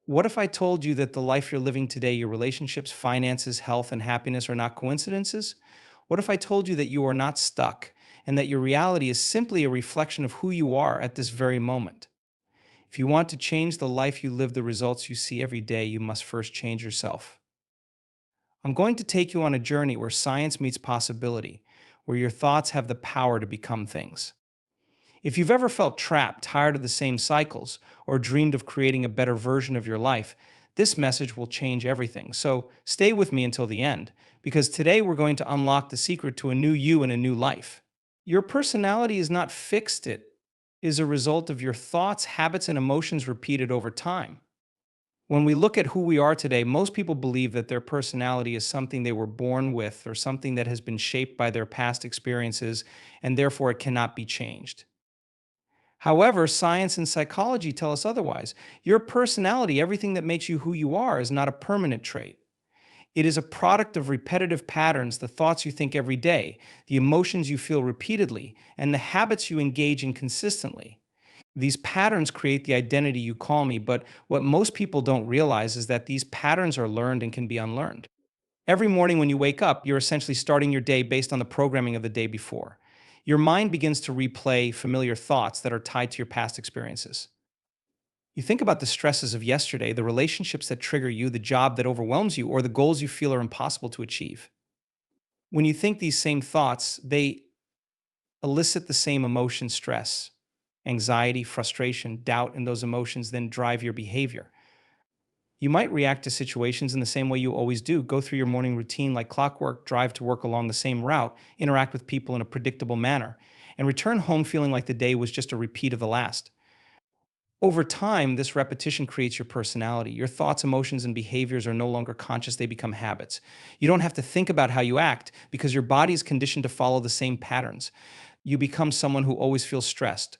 What if I told you that the life you're living today, your relationships, finances, health, and happiness are not coincidences? What if I told you that you are not stuck and that your reality is simply a reflection of who you are at this very moment? If you want to change the life you live, the results you see every day, you must first change yourself. I'm going to take you on a journey where science meets possibility, where your thoughts have the power to become things. If you've ever felt trapped, tired of the same cycles, or dreamed of creating a better version of your life, this message will change everything. So stay with me until the end, because today we're going to unlock the secret to a new you and a new life. Your personality is not fixed, it is a result of your thoughts, habits, and emotions repeated over time. When we look at who we are today, most people believe that their personality is something they were born with or something that has been shaped by their past experiences, and therefore it cannot be changed. However, science and psychology tell us otherwise. Your personality, everything that makes you who you are, is not a permanent trait. It is a product of repetitive patterns, the thoughts you think every day, the emotions you feel repeatedly, and the habits you engage in consistently. These patterns create the identity you call me, but what most people don't realize is that these patterns are learned and can be unlearned. Every morning when you wake up, you're essentially starting your day based on the programming of the day before. Your mind begins to replay familiar thoughts that are tied to your past experiences. You think about the stresses of yesterday, the relationships that trigger you, the job that overwhelms you, or the goals you feel are impossible to achieve. When you think these same thoughts, they elicit the same emotion, stress, anxiety, frustration, doubt, and those emotions then drive your behavior. You might react to situations in the same way you always do, go through your morning routine like clockwork, drive to work along the same route, interact with people in a predictable manner, and return home feeling like the day was just a repeat of the last. Over time, this repetition creates your personality. Your thoughts, emotions, and behaviors are no longer conscious, they become habits. You don't have to think about how you act because your body is conditioned to follow the same patterns. You become someone who always feels stressed,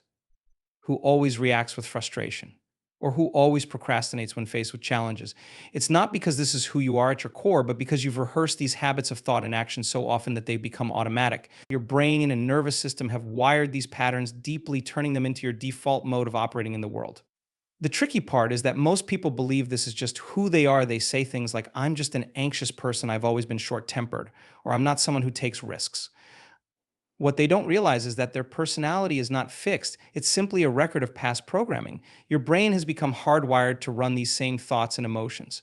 who always reacts with frustration, or who always procrastinates when faced with challenges. It's not because this is who you are at your core, but because you've rehearsed these habits of thought and action so often that they become automatic. Your brain and nervous system have wired these patterns deeply, turning them into your default mode of operating in the world. The tricky part is that most people believe this is just who they are. They say things like, I'm just an anxious person, I've always been short tempered, or I'm not someone who takes risks. What they don't realize is that their personality is not fixed. It's simply a record of past programming. Your brain has become hardwired to run these same thoughts and emotions,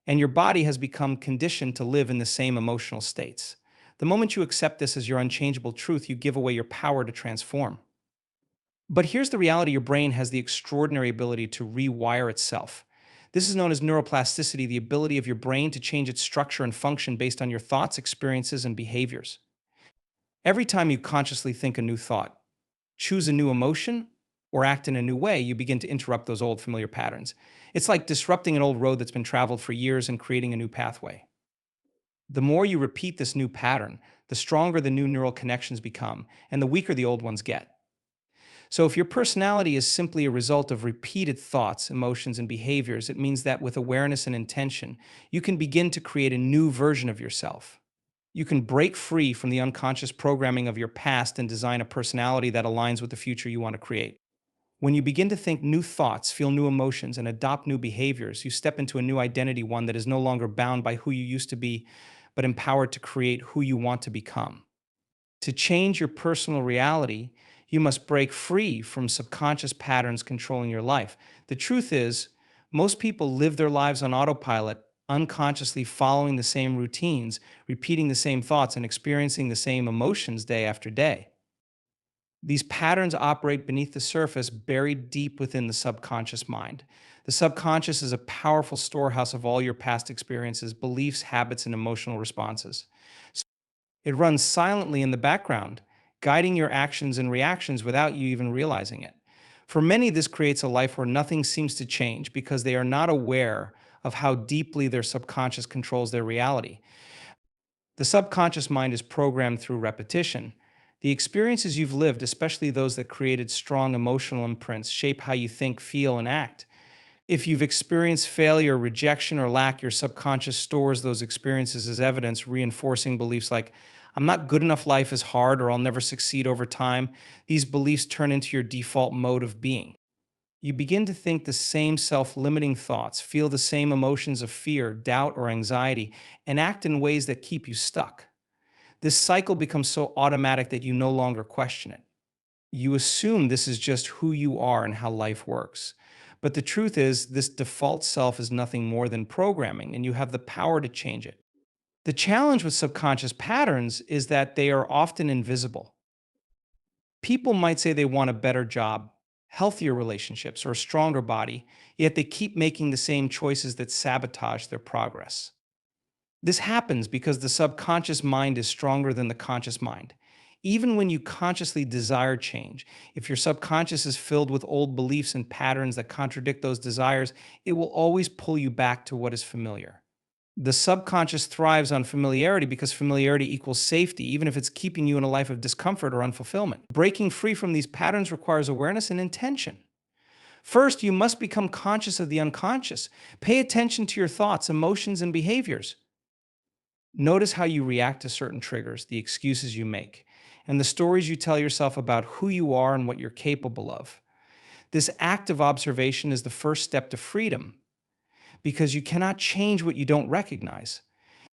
and your body has become conditioned to live in the same emotional states. The moment you accept this as your unchangeable truth, you give away your power to transform. But here's the reality: your brain has the extraordinary ability to rewire itself. This is known as neuroplasticity, the ability of your brain to change its structure and function based on your thoughts, experiences, and behaviors. Every time you consciously think a new thought, choose a new emotion, or act in a new way, you begin to interrupt those old familiar patterns. It's like disrupting an old road that's been traveled for years and creating a new pathway. The more you repeat this new pattern, the stronger the new neural connections become, and the weaker the old ones get. So, if your personality is simply a result of repeated thoughts, emotions, and behaviors, it means that with awareness and intention, you can begin to create a new version of yourself. You can break free from the unconscious programming of your past and design a personality that aligns with the future you want to create. When you begin to think new thoughts, feel new emotions, and adopt new behaviors, you step into a new identity, one that is no longer bound by who you used to be, but empowered to create who you want to become. To change your personal reality, you must break free from subconscious patterns controlling your life. The truth is, most people live their lives on autopilot, unconsciously following the same routines, repeating the same thoughts, and experiencing the same emotions day after day. These patterns operate beneath the surface, buried deep within the subconscious mind. The subconscious is a powerful storehouse of all your past experiences, beliefs, habits, and emotional responses. It runs silently in the background, guiding your actions and reactions without you even realizing it. For many, this creates a life where nothing seems to change because they are not aware of how deeply their subconscious controls their reality. The subconscious mind is programmed through repetition. The experiences you've lived, especially those that created strong emotional imprints, shape how you think, feel, and act. If you've experienced failure, rejection, or lack, your subconscious stores those experiences as evidence, reinforcing beliefs like, I'm not good enough, life is hard, or I'll never succeed over time. These beliefs turn into your default mode of being. You begin to think the same self limiting thoughts, feel the same emotions of fear, doubt, or anxiety, and act in ways that keep you stuck. This cycle becomes so automatic that you no longer question it. You assume this is just who you are and how life works. But the truth is, this default self is nothing more than programming, and you have the power to change it. The challenge with subconscious patterns is that they are often invisible. People might say they want a better job, healthier relationships, or a stronger body, yet they keep making the same choices that sabotage their progress. This happens because the subconscious mind is stronger than the conscious mind. Even when you consciously desire change, if your subconscious is filled with old beliefs and patterns that contradict those desires, it will always pull you back to what is familiar. The subconscious thrives on familiarity because familiarity equals safety, even if it's keeping you in a life of discomfort or unfulfillment. Breaking free from these patterns requires awareness and intention. First, you must become conscious of the unconscious. Pay attention to your thoughts, emotions, and behaviors. Notice how you react to certain triggers, the excuses you make, and the stories you tell yourself about who you are and what you're capable of. This active observation is the first step to freedom because you cannot change what you don't recognize.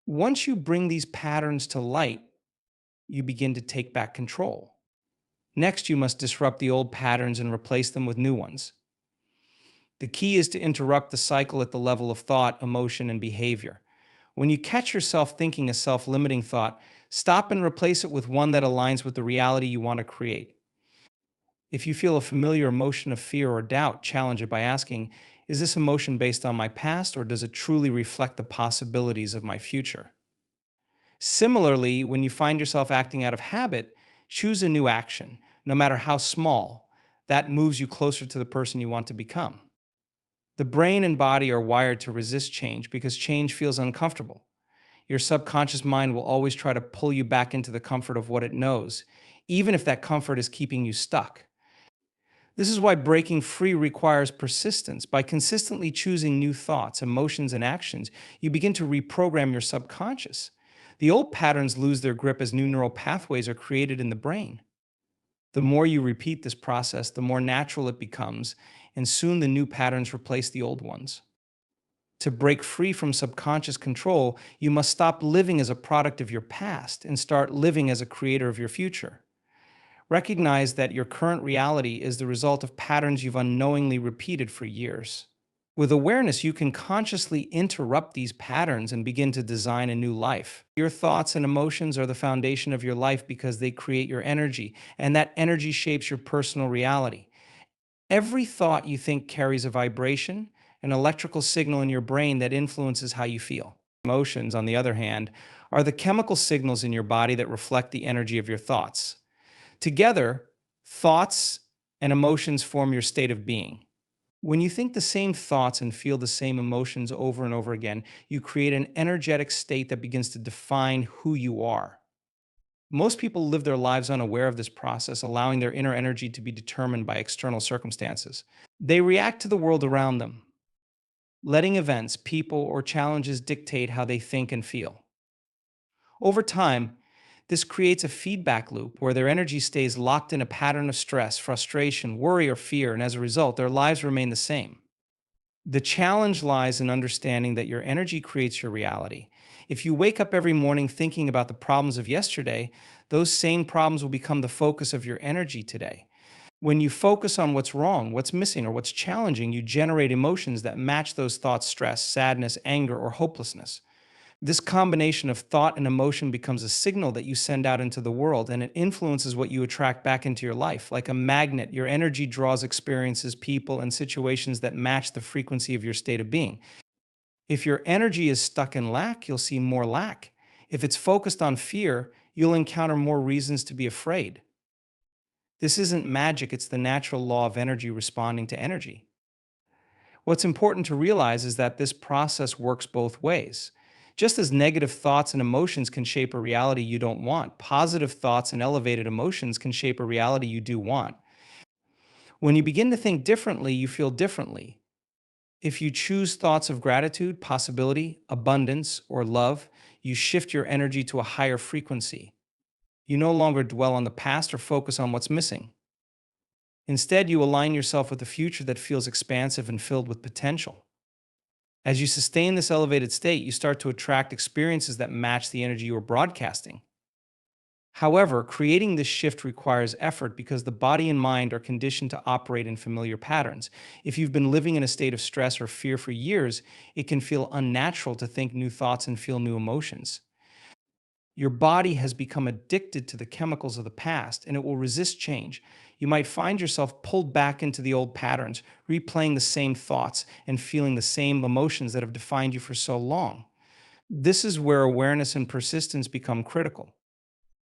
Once you bring these patterns to light, you begin to take back control. Next, you must disrupt the old patterns and replace them with new ones. The key is to interrupt the cycle at the level of thought, emotion, and behavior. When you catch yourself thinking a self limiting thought, stop and replace it with one that aligns with the reality you want to create. If you feel a familiar emotion of fear or doubt, challenge it by asking, is this emotion based on my past or does it truly reflect the possibilities of my future? Similarly, when you find yourself acting out of habit, choose a new action, no matter how small, that moves you closer to the person you want to become. The brain and body are wired to resist change because change feels uncomfortable. Your subconscious mind will always try to pull you back into the comfort of what it knows, even if that comfort is keeping you stuck. This is why breaking free requires persistence. By consistently choosing new thoughts, emotions, and actions, you begin to reprogram your subconscious. The old patterns lose their grip as new neural pathways are created in the brain. The more you repeat this process, the more natural it becomes, and soon the new patterns replace the old ones. To break free from subconscious control, you must stop living as a product of your past and start living as a creator of your future. Recognize that your current reality is the result of patterns you've unknowingly repeated for years. With awareness, you can consciously interrupt these patterns and begin to design a new life. Your thoughts and emotions are the foundation of your life because they create your energy, and that energy shapes your personal reality. Every thought you think carries a vibration, an electrical signal in your brain that influences how you feel. Emotions, on the other hand, are the chemical signals in your body that reflect the energy of your thoughts. Together, thoughts and emotions form your state of being. When you think the same thoughts and feel the same emotions over and over again, you create an energetic state that begins to define who you are. Most people live their lives unaware of this process, allowing their inner energy to be determined by external circumstances. They react to the world around them, letting events, people, or challenges dictate how they think and feel. Over time, this creates a feedback loop where their energy stays locked in a pattern of stress, frustration, worry, or fear, and as a result, their lives remain the same. The challenge lies in understanding that your energy creates your reality. If you wake up every morning thinking about the problems of yesterday, those same problems will become the focus of your energy today. When you focus on what's wrong, what's missing, or what's challenging, you generate emotions that match those thoughts: stress, sadness, anger, or hopelessness. This combination of thought and emotion becomes a signal that you send out into the world, and it influences what you attract back into your life. Like a magnet, your energy draws experiences, people, and situations that match the frequency of your state of being. If your energy is stuck in lack, you'll see more lack. If it's focused on fear, you'll encounter more reasons to be afraid. This isn't magic, it's the natural law of energy responding to energy. What's important to realize is that this process works both ways. Just as negative thoughts and emotions can shape a reality you don't want, positive thoughts and elevated emotions can shape a reality you do want. When you begin to think differently, you feel differently. If you choose thoughts of gratitude, possibility, abundance, or love, you shift your energy to a higher frequency. You no longer dwell on the past or focus on what's missing. Instead, you align yourself with a future that feels expansive and filled with potential. As you sustain this elevated state, you start to attract experiences that match the energy you are broadcasting. However, creating this shift requires effort because the body and mind are conditioned to operate in familiar patterns. If you've been living in a state of stress or fear for years, it can feel unnatural to think new thoughts and feel new emotions. Your body has become addicted to the chemicals of the past and it will resist change. You might find yourself pulled back into the old patterns, replaying the same thoughts and feeling the same emotions that have defined you for so long. This is where awareness and persistence become critical.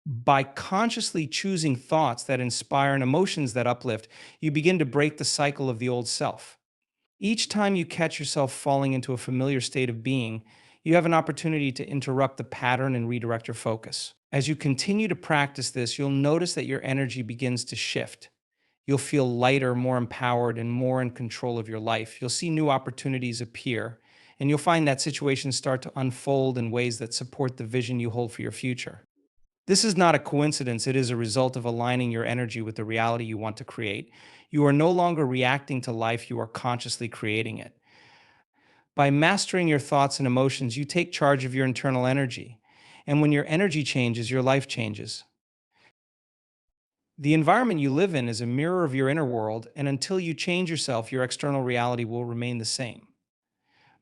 By consciously choosing thoughts that inspire and emotions that uplift, you begin to break the cycle of the old self. Each time you catch yourself falling into a familiar state of being, you have an opportunity to interrupt the pattern and redirect your focus. As you continue to practice this, you'll notice that your energy begins to shift. You'll feel lighter, more empowered, and more in control of your life. You'll see new opportunities appear, and you'll find that situations start to unfold in ways that support the vision you hold for your future. This is not a coincidence, it is a result of aligning your energy with the reality you want to create. You are no longer reacting to life, you are consciously creating it. By mastering your thoughts and emotions, you take charge of your internal energy. And when your energy changes, your life changes. The environment you live in is a mirror of your inner world, and until you change yourself, your external reality will remain the same.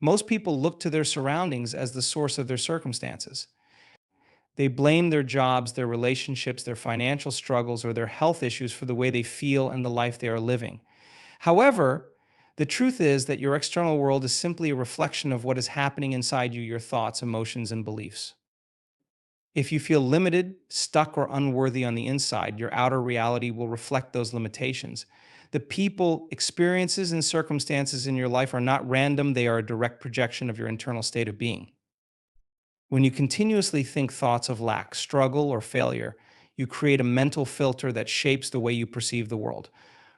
Most people look to their surroundings as the source of their circumstances. They blame their jobs, their relationships, their financial struggles, or their health issues for the way they feel and the life they are living. However, the truth is that your external world is simply a reflection of what is happening inside you, your thoughts, emotions, and beliefs. If you feel limited, stuck, or unworthy on the inside, your outer reality will reflect those limitations. The people, experiences, and circumstances in your life are not random, they are a direct projection of your internal state of being. When you continuously think thoughts of lack, struggle, or failure, you create a mental filter that shapes the way you perceive the world.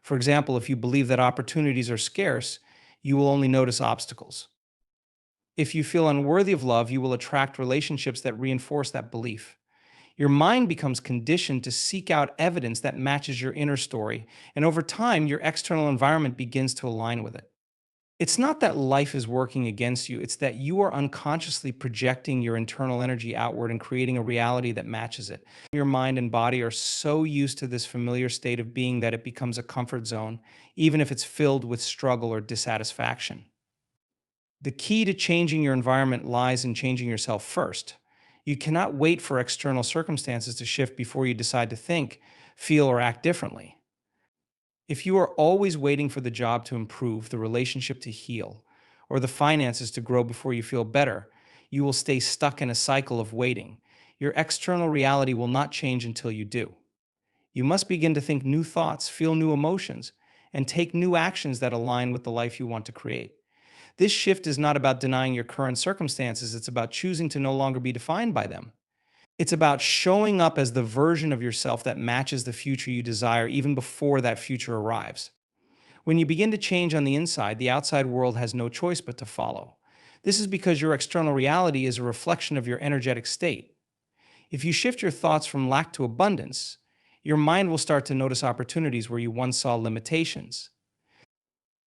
For example, if you believe that opportunities are scarce, you will only notice obstacles. If you feel unworthy of love, you will attract relationships that reinforce that belief. Your mind becomes conditioned to seek out evidence that matches your inner story, and over time, your external environment begins to align with it. It's not that life is working against you, it's that you are unconsciously projecting your internal energy outward and creating a reality that matches it. Your mind and body are so used to this familiar state of being that it becomes a comfort zone, even if it's filled with struggle or dissatisfaction. The key to changing your environment lies in changing yourself first. You cannot wait for external circumstances to shift before you decide to think, feel, or act differently. If you are always waiting for the job to improve, the relationship to heal, or the finances to grow before you feel better, you will stay stuck in a cycle of waiting. Your external reality will not change until you do. You must begin to think new thoughts, feel new emotions, and take new actions that align with the life you want to create. This shift is not about denying your current circumstances, it's about choosing to no longer be defined by them. It's about showing up as the version of yourself that matches the future you desire even before that future arrives. When you begin to change on the inside, the outside world has no choice but to follow. This is because your external reality is a reflection of your energetic state. If you shift your thoughts from lack to abundance, your mind will start to notice opportunities where you once saw limitations.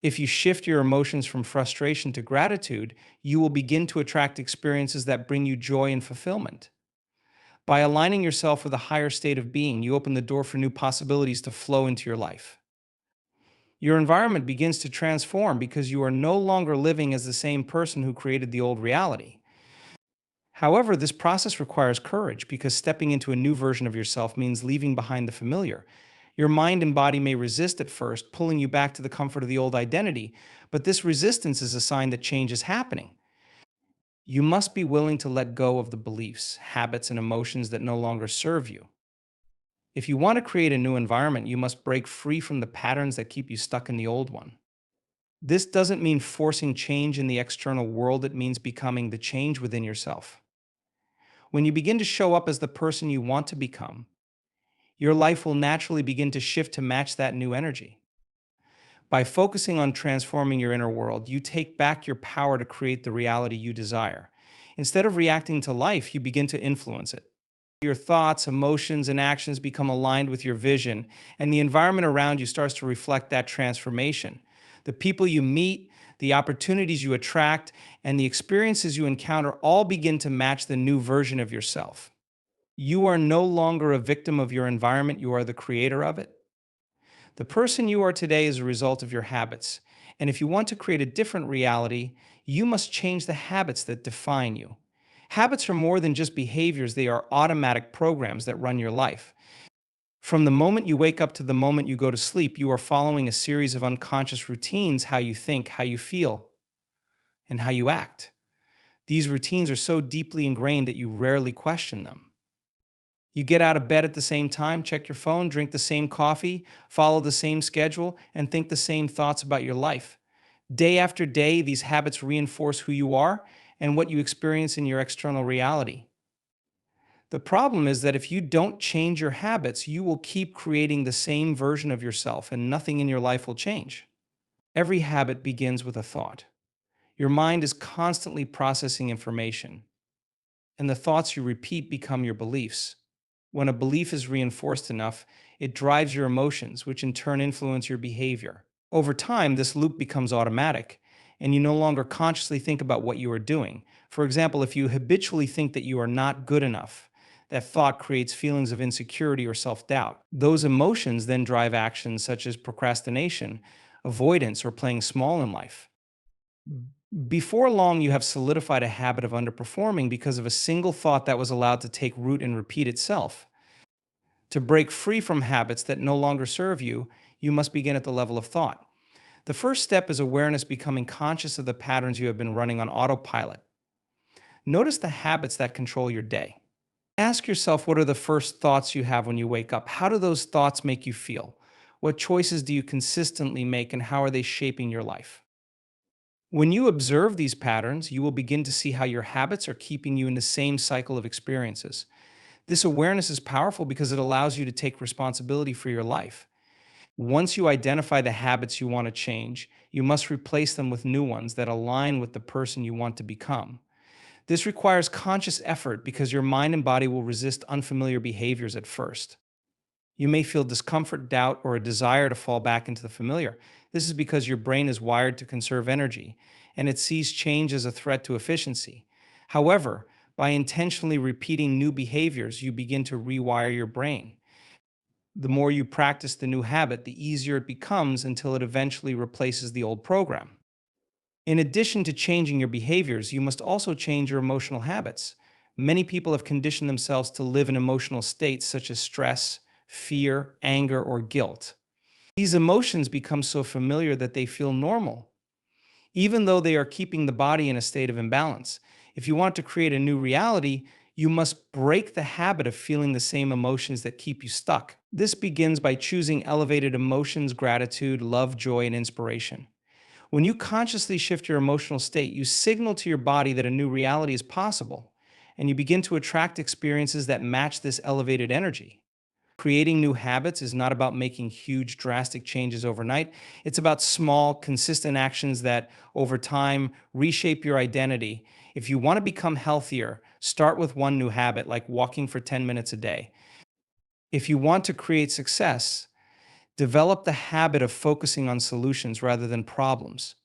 If you shift your emotions from frustration to gratitude, you will begin to attract experiences that bring you joy and fulfillment. By aligning yourself with a higher state of being, you open the door for new possibilities to flow into your life. Your environment begins to transform because you are no longer living as the same person who created the old reality. However, this process requires courage because stepping into a new version of yourself means leaving behind the familiar. Your mind and body may resist at first, pulling you back to the comfort of the old identity, but this resistance is a sign that change is happening. You must be willing to let go of the beliefs, habits, and emotions that no longer serve you. If you want to create a new environment, you must break free from the patterns that keep you stuck in the old one. This doesn't mean forcing change in the external world, it means becoming the change within yourself. When you begin to show up as the person you want to become, your life will naturally begin to shift to match that new energy. By focusing on transforming your inner world, you take back your power to create the reality you desire. Instead of reacting to life, you begin to influence it. Your thoughts, emotions, and actions become aligned with your vision, and the environment around you starts to reflect that transformation. The people you meet, the opportunities you attract, and the experiences you encounter all begin to match the new version of yourself. You are no longer a victim of your environment, you are the creator of it. The person you are today is a result of your habits. And if you want to create a different reality, you must change the habits that define you. Habits are more than just behaviors, they are automatic programs that run your life. From the moment you wake up to the moment you go to sleep, you are following a series of unconscious routines: how you think, how you feel, and how you act. These routines are so deeply ingrained that you rarely question them. You get out of bed at the same time, check your phone, drink the same coffee, follow the same schedule, and think the same thoughts about your life. Day after day, these habits reinforce who you are and what you experience in your external reality. The problem is that if you don't change your habits, you will keep creating the same version of yourself and nothing in your life will change. Every habit begins with a thought. Your mind is constantly processing information, and the thoughts you repeat become your beliefs. When a belief is reinforced enough, it drives your emotions, which in turn influence your behavior. Over time, this loop becomes automatic, and you no longer consciously think about what you are doing. For example, if you habitually think that you are not good enough, that thought creates feelings of insecurity or self doubt. Those emotions then drive actions such as procrastination, avoidance, or playing small in life. Before long, you have solidified a habit of underperforming because of a single thought that was allowed to take root and repeat itself. To break free from habits that no longer serve you, you must begin at the level of thought. The first step is awareness, becoming conscious of the patterns you have been running on autopilot. Notice the habits that control your day. Ask yourself, what are the first thoughts you have when you wake up? How do those thoughts make you feel? What choices do you consistently make, and how are they shaping your life? When you observe these patterns, you will begin to see how your habits are keeping you in the same cycle of experiences. This awareness is powerful because it allows you to take responsibility for your life. Once you identify the habits you want to change, you must replace them with new ones that align with the person you want to become. This requires conscious effort because your mind and body will resist unfamiliar behaviors at first. You may feel discomfort, doubt, or a desire to fall back into the familiar. This is because your brain is wired to conserve energy, and it sees change as a threat to efficiency. However, by intentionally repeating new behaviors, you begin to rewire your brain. The more you practice the new habit, the easier it becomes until it eventually replaces the old program. In addition to changing your behaviors, you must also change your emotional habits. Many people have conditioned themselves to live in emotional states such as stress, fear, anger, or guilt. These emotions become so familiar that they feel normal, even though they are keeping the body in a state of imbalance. If you want to create a new reality, you must break the habit of feeling the same emotions that keep you stuck. This begins by choosing elevated emotions: gratitude, love, joy, and inspiration. When you consciously shift your emotional state, you signal to your body that a new reality is possible, and you begin to attract experiences that match this elevated energy. Creating new habits is not about making huge, drastic changes overnight. It's about small, consistent actions that, over time, reshape your identity. If you want to become healthier, start with one new habit, like walking for 10 minutes a day. If you want to create success, develop the habit of focusing on solutions rather than problems.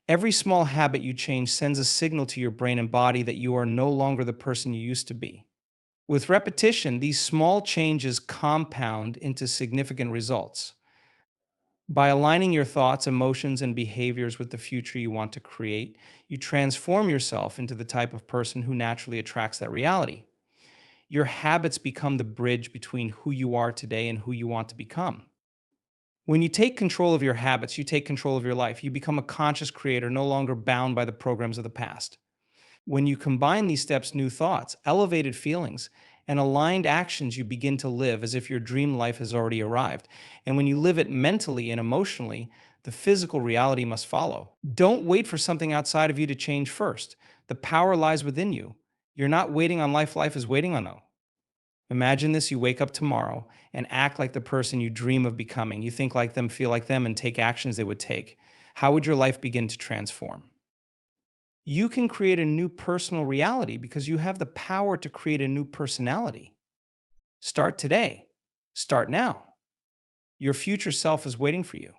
Every small habit you change sends a signal to your brain and body that you are no longer the person you used to be. With repetition, these small changes compound into significant results. By aligning your thoughts, emotions, and behaviors with the future you want to create, you transform yourself into the type of person who naturally attracts that reality. Your habits become the bridge between who you are today and who you want to become. When you take control of your habits, you take control of your life. You become a conscious creator, no longer bound by the programs of the past. When you combine these steps, new thoughts, elevated feelings, and aligned actions, you begin to live as if your dream life has already arrived. And when you live it mentally and emotionally, the physical reality must follow. Don't wait for something outside of you to change first. The power lies within you. You're not waiting on life, life is waiting on you. Imagine this: you wake up tomorrow and act like the person you dream of becoming. You think like them, feel like them, and take actions they would take. How would your life begin to transform? You can create a new personal reality because you have the power to create a new personality. Start today. Start now. Your future self is waiting for you.